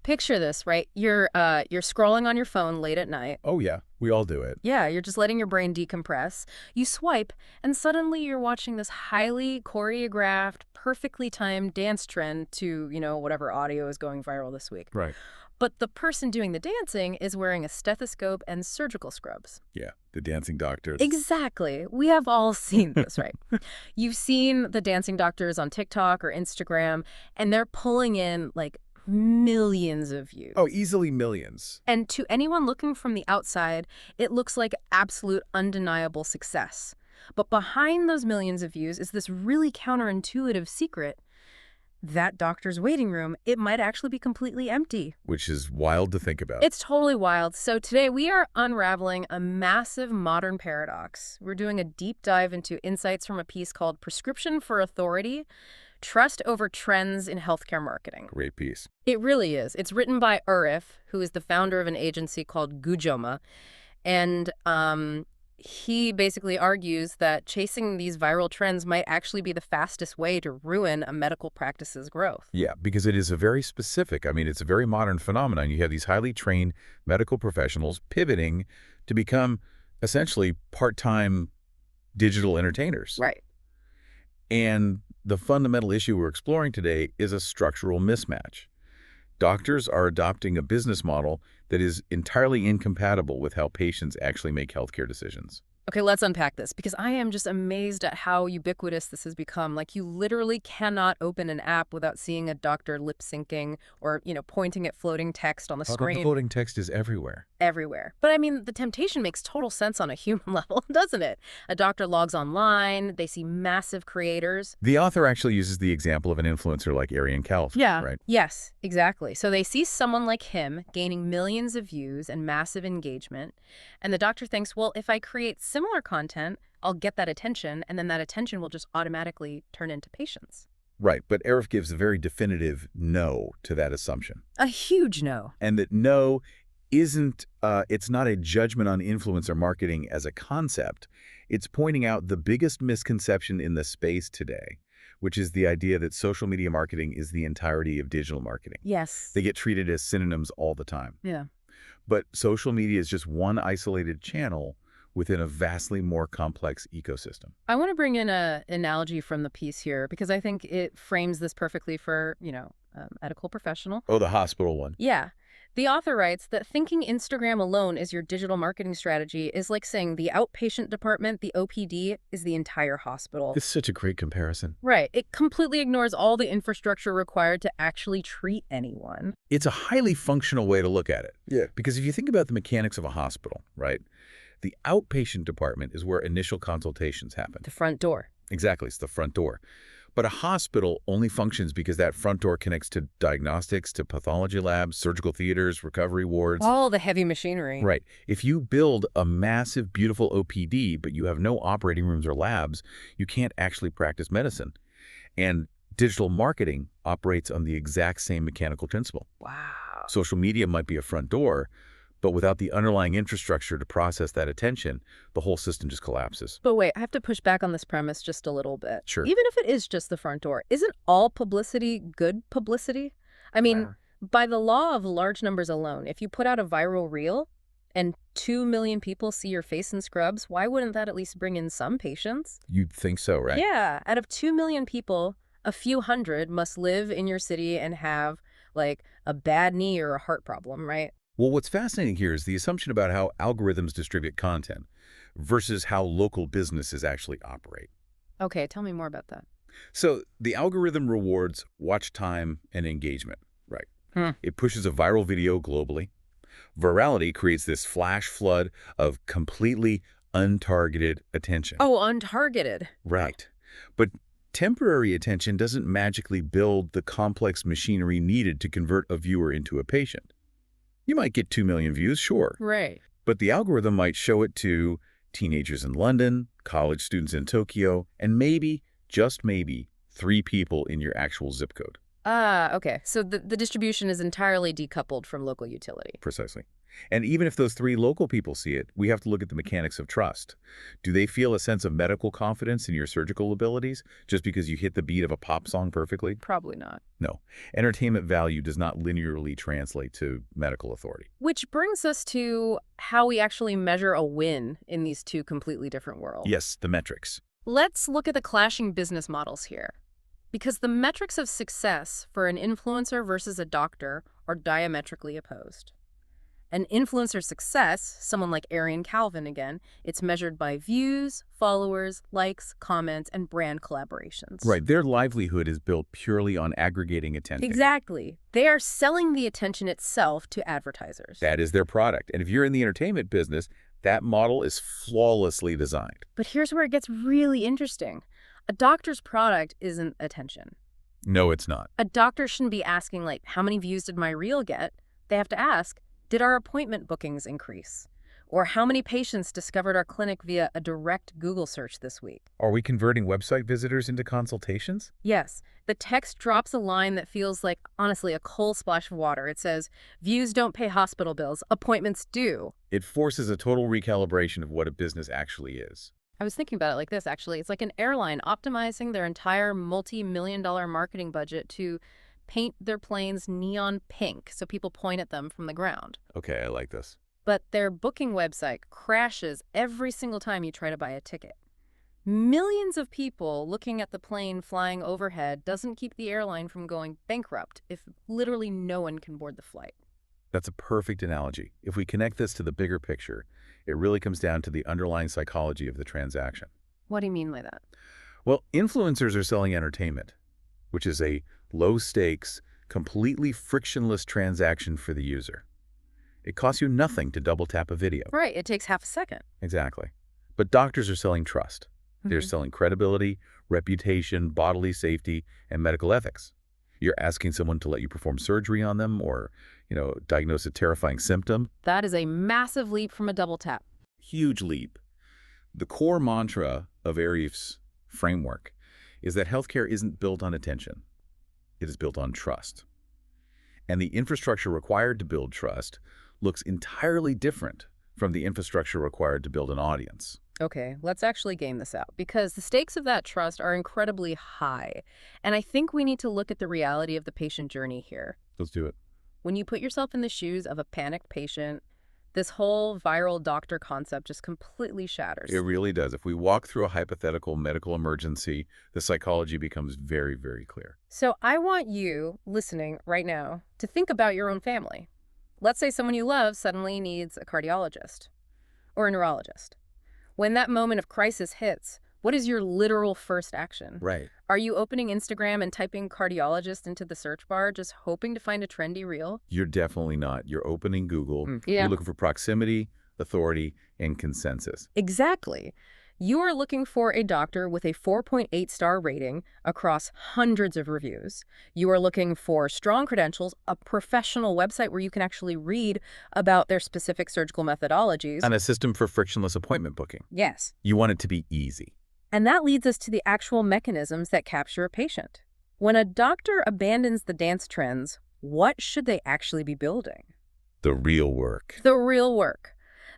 Picture this, right? You're scrolling on your phone late at night. Oh, yeah. We all do it. Yeah, you're just letting your brain decompress. You swipe, and suddenly you're watching this highly choreographed, perfectly timed dance trend to, whatever audio is going viral this week. Right. But the person doing the dancing is wearing a stethoscope and surgical scrubs. Yeah, the dancing doctors. Exactly. We have all seen this, right? You've seen the dancing doctors on TikTok or Instagram, and they're pulling in, like, millions of views. Oh, easily millions. And to anyone looking from the outside, it looks like absolute undeniable success. But behind those millions of views is this really counterintuitive secret. That doctor's waiting room, it might actually be completely empty. Which is wild to think about. It's totally wild. So today we are unraveling a massive modern paradox. We're doing a deep dive into insights from a piece called Prescription for Authority: Trust Over Trends in Healthcare Marketing. Great piece. It really is. It's written by Urif, who is the founder of an agency called GUJJOMA. And he basically argues that chasing these viral trends might actually be the fastest way to ruin a medical practice's growth. Yeah, because it is a very specific, it's a very modern phenomenon. You have these highly trained medical professionals pivoting to become essentially part-time digital entertainers. Right. And the fundamental issue we're exploring today is a structural mismatch. Doctors are adopting a business model that is entirely incompatible with how patients actually make healthcare decisions. Okay, let's unpack this, because I am just amazed at how ubiquitous this has become. Like, you literally cannot open an app without seeing a doctor lip syncing or, pointing at floating text on the screen. The floating text is everywhere. Everywhere. But the temptation makes total sense on a human level, doesn't it? A doctor logs online, they see massive creators. The author actually uses the example of an influencer like Arian Calf, right? Yes, exactly. So they see someone like him gaining millions of views and massive engagement, and the doctor thinks, well, if I create similar content, I'll get that attention, and then that attention will just automatically turn into patients. Right, but Arif gives a very definitive no to that assumption. A huge no. And that no isn't, it's not a judgment on influencer marketing as a concept. It's pointing out the biggest misconception in the space today, which is the idea that social media marketing is the entirety of digital marketing. Yes. They get treated as synonyms all the time. Yeah. But social media is just one isolated channel within a vastly more complex ecosystem. I want to bring in an analogy from the piece here, because I think it frames this perfectly for, a medical professional. Oh, the hospital one. Yeah. The author writes that thinking Instagram alone is your digital marketing strategy is like saying the outpatient department, the OPD, is the entire hospital. It's such a great comparison. Right. It completely ignores all the infrastructure required to actually treat anyone. It's a highly functional way to look at it. Yeah. Because if you think about the mechanics of a hospital, right, the outpatient department is where initial consultations happen. The front door. Exactly. It's the front door. But a hospital only functions because that front door connects to diagnostics, to pathology labs, surgical theaters, recovery wards. All the heavy machinery. Right. If you build a massive, beautiful OPD, but you have no operating rooms or labs, you can't actually practice medicine. And digital marketing operates on the exact same mechanical principle. Wow. Social media might be a front door, but without the underlying infrastructure to process that attention, the whole system just collapses. But wait, I have to push back on this premise just a little bit. Sure. Even if it is just the front door, isn't all publicity good publicity? By the law of large numbers alone, if you put out a viral reel and 2 million people see your face in scrubs, why wouldn't that at least bring in some patients? You'd think so, right? Yeah. Out of 2 million people, a few hundred must live in your city and have, like, a bad knee or a heart problem, right? Well, what's fascinating here is the assumption about how algorithms distribute content versus how local businesses actually operate. Okay, tell me more about that. So the algorithm rewards watch time and engagement, right? It pushes a viral video globally. Virality creates this flash flood of completely untargeted attention. Oh, untargeted. Right. But temporary attention doesn't magically build the complex machinery needed to convert a viewer into a patient. You might get 2 million views, sure. Right. But the algorithm might show it to teenagers in London, college students in Tokyo, and maybe, just maybe, 3 people in your actual zip code. Ah, okay. So the distribution is entirely decoupled from local utility. Precisely. And even if those three local people see it, we have to look at the mechanics of trust. Do they feel a sense of medical confidence in your surgical abilities just because you hit the beat of a pop song perfectly? Probably not. No. Entertainment value does not linearly translate to medical authority. Which brings us to how we actually measure a win in these two completely different worlds. Yes, the metrics. Let's look at the clashing business models here. Because the metrics of success for an influencer versus a doctor are diametrically opposed. An influencer's success, someone like Arian Calvin again, it's measured by views, followers, likes, comments, and brand collaborations. Right. Their livelihood is built purely on aggregating attention. Exactly. They are selling the attention itself to advertisers. That is their product. And if you're in the entertainment business, that model is flawlessly designed. But here's where it gets really interesting. A doctor's product isn't attention. No, it's not. A doctor shouldn't be asking, like, how many views did my reel get? They have to ask, did our appointment bookings increase? Or how many patients discovered our clinic via a direct Google search this week? Are we converting website visitors into consultations? Yes. The text drops a line that feels like, honestly, a cold splash of water. It says, views don't pay hospital bills, appointments do. It forces a total recalibration of what a business actually is. I was thinking about it like this, actually. It's like an airline optimizing their entire multi-million-dollar marketing budget to paint their planes neon pink so people point at them from the ground. Okay, I like this. But their booking website crashes every single time you try to buy a ticket. Millions of people looking at the plane flying overhead doesn't keep the airline from going bankrupt if literally no one can board the flight. That's a perfect analogy. If we connect this to the bigger picture, it really comes down to the underlying psychology of the transaction. What do you mean by that? Well, influencers are selling entertainment, which is a low-stakes, completely frictionless transaction for the user. It costs you nothing to double-tap a video. Right, it takes half a second. Exactly. But doctors are selling trust. They're selling credibility, reputation, bodily safety, and medical ethics. You're asking someone to let you perform surgery on them or, diagnose a terrifying symptom. That is a massive leap from a double tap. Huge leap. The core mantra of Arif's framework is that healthcare isn't built on attention. It is built on trust. And the infrastructure required to build trust looks entirely different from the infrastructure required to build an audience. Okay, let's actually game this out because the stakes of that trust are incredibly high. And I think we need to look at the reality of the patient journey here. Let's do it. When you put yourself in the shoes of a panicked patient, this whole viral doctor concept just completely shatters. It really does. If we walk through a hypothetical medical emergency, the psychology becomes very, very clear. So I want you, listening right now, to think about your own family. Let's say someone you love suddenly needs a cardiologist or a neurologist. When that moment of crisis hits, what is your literal first action? Right. Are you opening Instagram and typing cardiologist into the search bar, just hoping to find a trendy reel? You're definitely not. You're opening Google. Yeah. You're looking for proximity, authority, and consensus. Exactly. You are looking for a doctor with a 4.8-star rating across hundreds of reviews. You are looking for strong credentials, a professional website where you can actually read about their specific surgical methodologies. And a system for frictionless appointment booking. Yes. You want it to be easy. And that leads us to the actual mechanisms that capture a patient. When a doctor abandons the dance trends, what should they actually be building? The real work. The real work.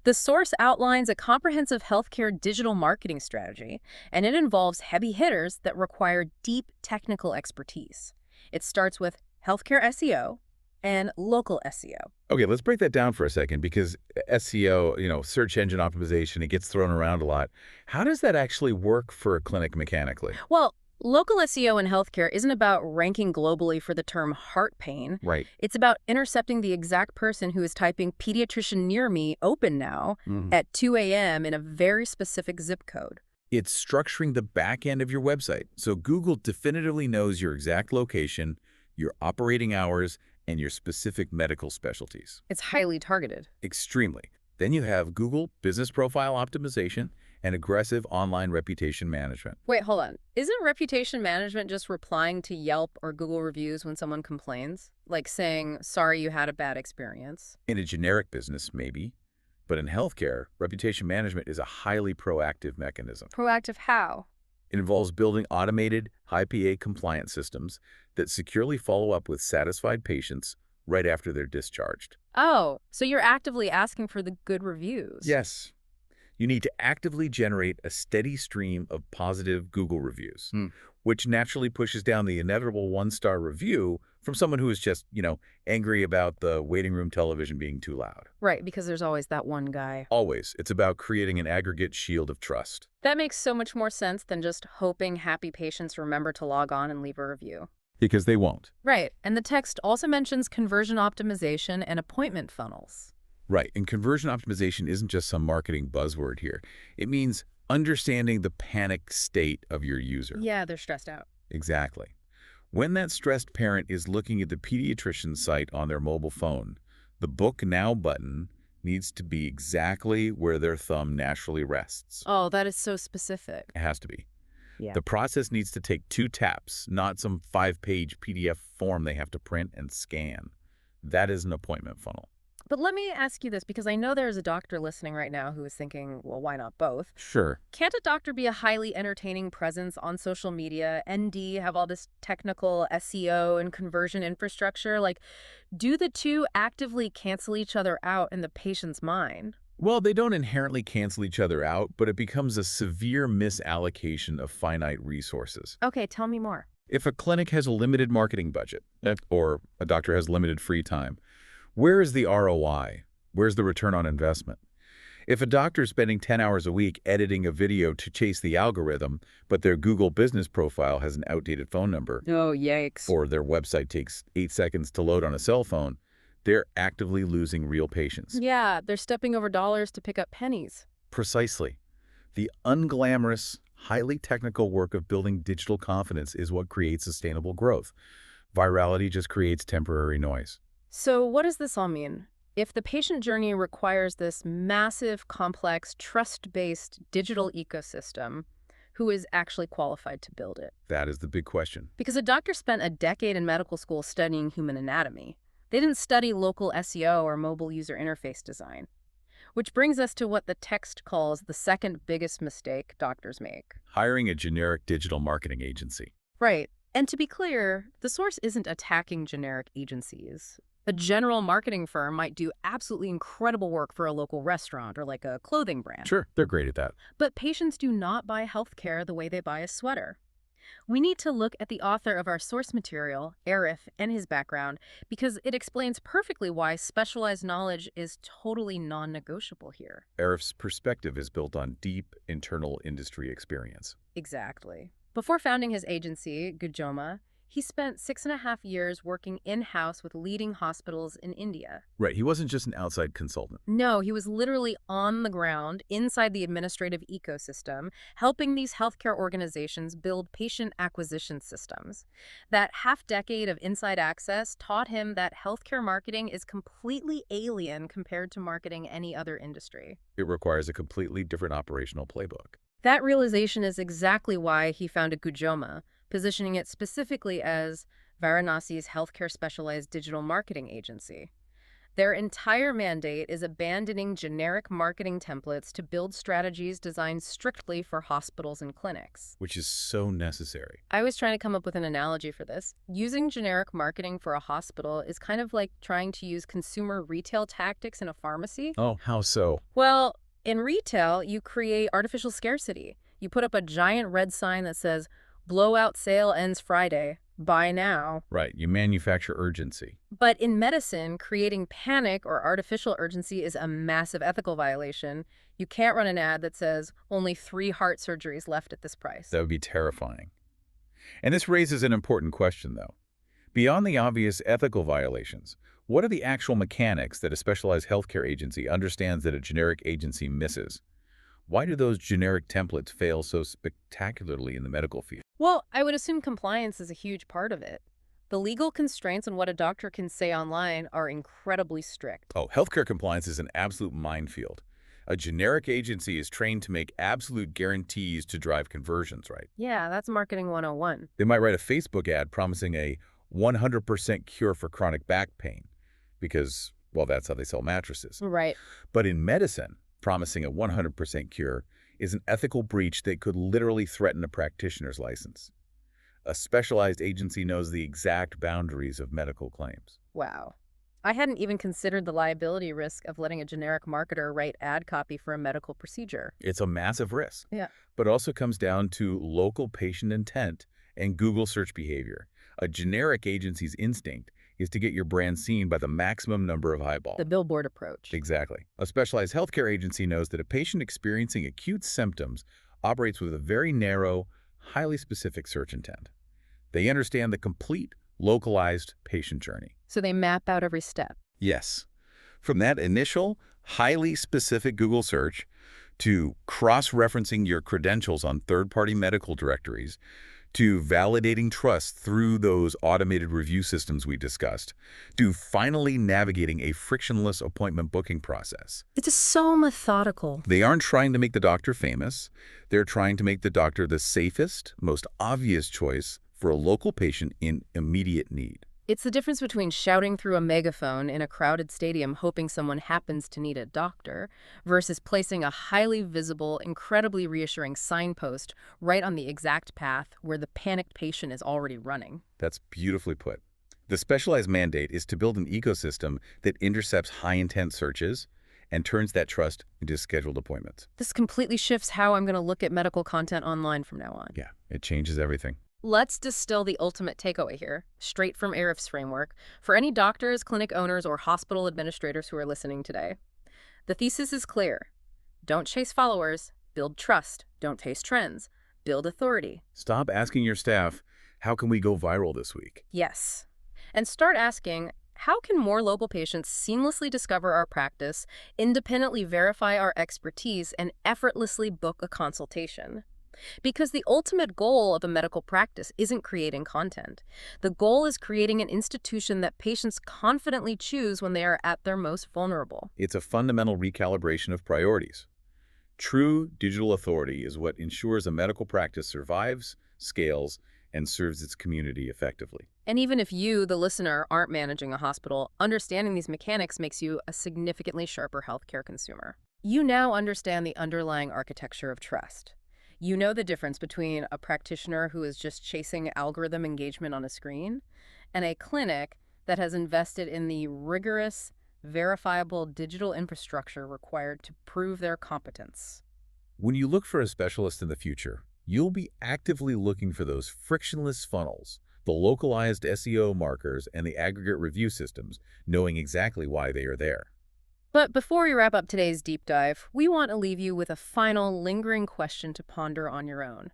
The source outlines a comprehensive healthcare digital marketing strategy, and it involves heavy hitters that require deep technical expertise. It starts with healthcare SEO and local SEO. Okay, let's break that down for a second because SEO, search engine optimization, it gets thrown around a lot. How does that actually work for a clinic mechanically? Well, local SEO in healthcare isn't about ranking globally for the term heart pain. Right. It's about intercepting the exact person who is typing pediatrician near me open now at 2 a.m. in a very specific zip code. It's structuring the back end of your website. So Google definitively knows your exact location, your operating hours, and your specific medical specialties. It's highly targeted. Extremely. Then you have Google Business Profile Optimization and aggressive online reputation management. Wait, hold on. Isn't reputation management just replying to Yelp or Google reviews when someone complains? Like saying, sorry you had a bad experience? In a generic business, maybe. But in healthcare, reputation management is a highly proactive mechanism. Proactive how? It involves building automated, high-PA compliant systems that securely follow up with satisfied patients right after they're discharged. Oh, so you're actively asking for the good reviews. Yes. You need to actively generate a steady stream of positive Google reviews, which naturally pushes down the inevitable one-star review from someone who is just, angry about the waiting room television being too loud. Right, because there's always that one guy. Always. It's about creating an aggregate shield of trust. That makes so much more sense than just hoping happy patients remember to log on and leave a review. Because they won't. Right, and the text also mentions conversion optimization and appointment funnels. Right, and conversion optimization isn't just some marketing buzzword here. It means understanding the panic state of your user. Yeah, they're stressed out. Exactly. When that stressed parent is looking at the pediatrician's site on their mobile phone, the Book Now button needs to be exactly where their thumb naturally rests. Oh, that is so specific. It has to be. Yeah. The process needs to take 2 taps, not some 5-page PDF form they have to print and scan. That is an appointment funnel. But let me ask you this, because I know there's a doctor listening right now who is thinking, well, why not both? Sure. Can't a doctor be a highly entertaining presence on social media, ND, have all this technical SEO and conversion infrastructure? Like, do the two actively cancel each other out in the patient's mind? Well, they don't inherently cancel each other out, but it becomes a severe misallocation of finite resources. Okay, tell me more. If a clinic has a limited marketing budget, or a doctor has limited free time, where is the ROI? Where's the return on investment? If a doctor is spending 10 hours a week editing a video to chase the algorithm, but their Google business profile has an outdated phone number, Oh, yikes. or their website takes 8 seconds to load on a cell phone, they're actively losing real patients. Yeah, they're stepping over dollars to pick up pennies. Precisely. The unglamorous, highly technical work of building digital confidence is what creates sustainable growth. Virality just creates temporary noise. So what does this all mean? If the patient journey requires this massive, complex, trust-based digital ecosystem, who is actually qualified to build it? That is the big question. Because a doctor spent a decade in medical school studying human anatomy. They didn't study local SEO or mobile user interface design. Which brings us to what the text calls the second biggest mistake doctors make. Hiring a generic digital marketing agency. Right. And to be clear, the source isn't attacking generic agencies. A general marketing firm might do absolutely incredible work for a local restaurant or like a clothing brand. Sure, they're great at that. But patients do not buy healthcare the way they buy a sweater. We need to look at the author of our source material, Arif, and his background, because it explains perfectly why specialized knowledge is totally non-negotiable here. Arif's perspective is built on deep internal industry experience. Exactly. Before founding his agency, GUJJOMA, he spent 6.5 years working in-house with leading hospitals in India. Right, he wasn't just an outside consultant. No, he was literally on the ground, inside the administrative ecosystem, helping these healthcare organizations build patient acquisition systems. That half-decade of inside access taught him that healthcare marketing is completely alien compared to marketing any other industry. It requires a completely different operational playbook. That realization is exactly why he founded GUJJOMA, positioning it specifically as Varanasi's healthcare specialized digital marketing agency. Their entire mandate is abandoning generic marketing templates to build strategies designed strictly for hospitals and clinics. Which is so necessary. I was trying to come up with an analogy for this. Using generic marketing for a hospital is kind of like trying to use consumer retail tactics in a pharmacy. Oh, how so? Well, in retail, you create artificial scarcity. You put up a giant red sign that says, "Blowout sale ends Friday. Buy now." Right, you manufacture urgency. But in medicine, creating panic or artificial urgency is a massive ethical violation. You can't run an ad that says, "Only 3 heart surgeries left at this price." That would be terrifying. And this raises an important question, though. Beyond the obvious ethical violations, what are the actual mechanics that a specialized healthcare agency understands that a generic agency misses? Why do those generic templates fail so spectacularly in the medical field? Well, I would assume compliance is a huge part of it. The legal constraints on what a doctor can say online are incredibly strict. Oh, healthcare compliance is an absolute minefield. A generic agency is trained to make absolute guarantees to drive conversions, right? Yeah, that's marketing 101. They might write a Facebook ad promising a 100% cure for chronic back pain because, well, that's how they sell mattresses. Right. But in medicine, promising a 100% cure is an ethical breach that could literally threaten a practitioner's license. A specialized agency knows the exact boundaries of medical claims. Wow. I hadn't even considered the liability risk of letting a generic marketer write ad copy for a medical procedure. It's a massive risk. Yeah. But it also comes down to local patient intent and Google search behavior. A generic agency's instinct is to get your brand seen by the maximum number of eyeballs. The billboard approach. Exactly. A specialized healthcare agency knows that a patient experiencing acute symptoms operates with a very narrow, highly specific search intent. They understand the complete, localized patient journey. So they map out every step. Yes. From that initial, highly specific Google search to cross-referencing your credentials on third-party medical directories to validating trust through those automated review systems we discussed, to finally navigating a frictionless appointment booking process. It's so methodical. They aren't trying to make the doctor famous. They're trying to make the doctor the safest, most obvious choice for a local patient in immediate need. It's the difference between shouting through a megaphone in a crowded stadium hoping someone happens to need a doctor versus placing a highly visible, incredibly reassuring signpost right on the exact path where the panicked patient is already running. That's beautifully put. The specialized mandate is to build an ecosystem that intercepts high-intent searches and turns that trust into scheduled appointments. This completely shifts how I'm going to look at medical content online from now on. Yeah, it changes everything. Let's distill the ultimate takeaway here, straight from Arif's framework, for any doctors, clinic owners, or hospital administrators who are listening today. The thesis is clear. Don't chase followers, build trust. Don't chase trends, build authority. Stop asking your staff, how can we go viral this week? Yes. And start asking, how can more local patients seamlessly discover our practice, independently verify our expertise, and effortlessly book a consultation? Because the ultimate goal of a medical practice isn't creating content. The goal is creating an institution that patients confidently choose when they are at their most vulnerable. It's a fundamental recalibration of priorities. True digital authority is what ensures a medical practice survives, scales, and serves its community effectively. And even if you, the listener, aren't managing a hospital, understanding these mechanics makes you a significantly sharper healthcare consumer. You now understand the underlying architecture of trust. You know the difference between a practitioner who is just chasing algorithm engagement on a screen and a clinic that has invested in the rigorous, verifiable digital infrastructure required to prove their competence. When you look for a specialist in the future, you'll be actively looking for those frictionless funnels, the localized SEO markers, and the aggregate review systems, knowing exactly why they are there. But before we wrap up today's deep dive, we want to leave you with a final, lingering question to ponder on your own.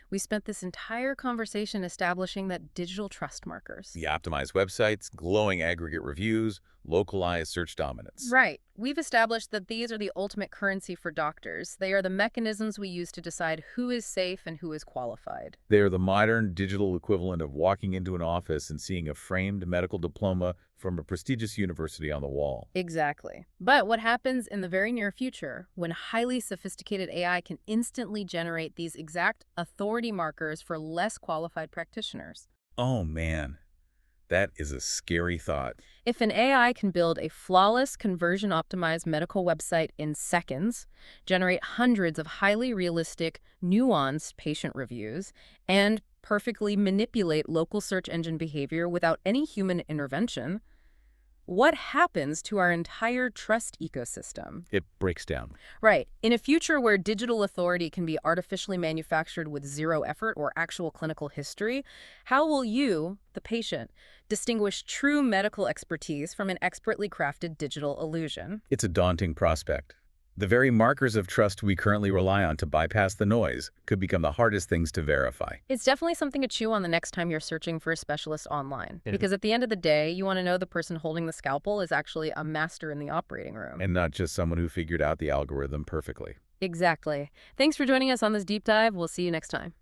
We spent this entire conversation establishing that digital trust markers. The optimized websites, glowing aggregate reviews, localized search dominance. Right. We've established that these are the ultimate currency for doctors. They are the mechanisms we use to decide who is safe and who is qualified. They are the modern digital equivalent of walking into an office and seeing a framed medical diploma from a prestigious university on the wall. Exactly. But what happens in the very near future when highly sophisticated AI can instantly generate these exact authority markers for less qualified practitioners? Oh man, that is a scary thought. If an AI can build a flawless, conversion-optimized medical website in seconds, generate hundreds of highly realistic, nuanced patient reviews, and perfectly manipulate local search engine behavior without any human intervention, what happens to our entire trust ecosystem? It breaks down. Right. In a future where digital authority can be artificially manufactured with zero effort or actual clinical history, how will you, the patient, distinguish true medical expertise from an expertly crafted digital illusion? It's a daunting prospect. The very markers of trust we currently rely on to bypass the noise could become the hardest things to verify. It's definitely something to chew on the next time you're searching for a specialist online. Because at the end of the day, you want to know the person holding the scalpel is actually a master in the operating room. And not just someone who figured out the algorithm perfectly. Exactly. Thanks for joining us on this deep dive. We'll see you next time.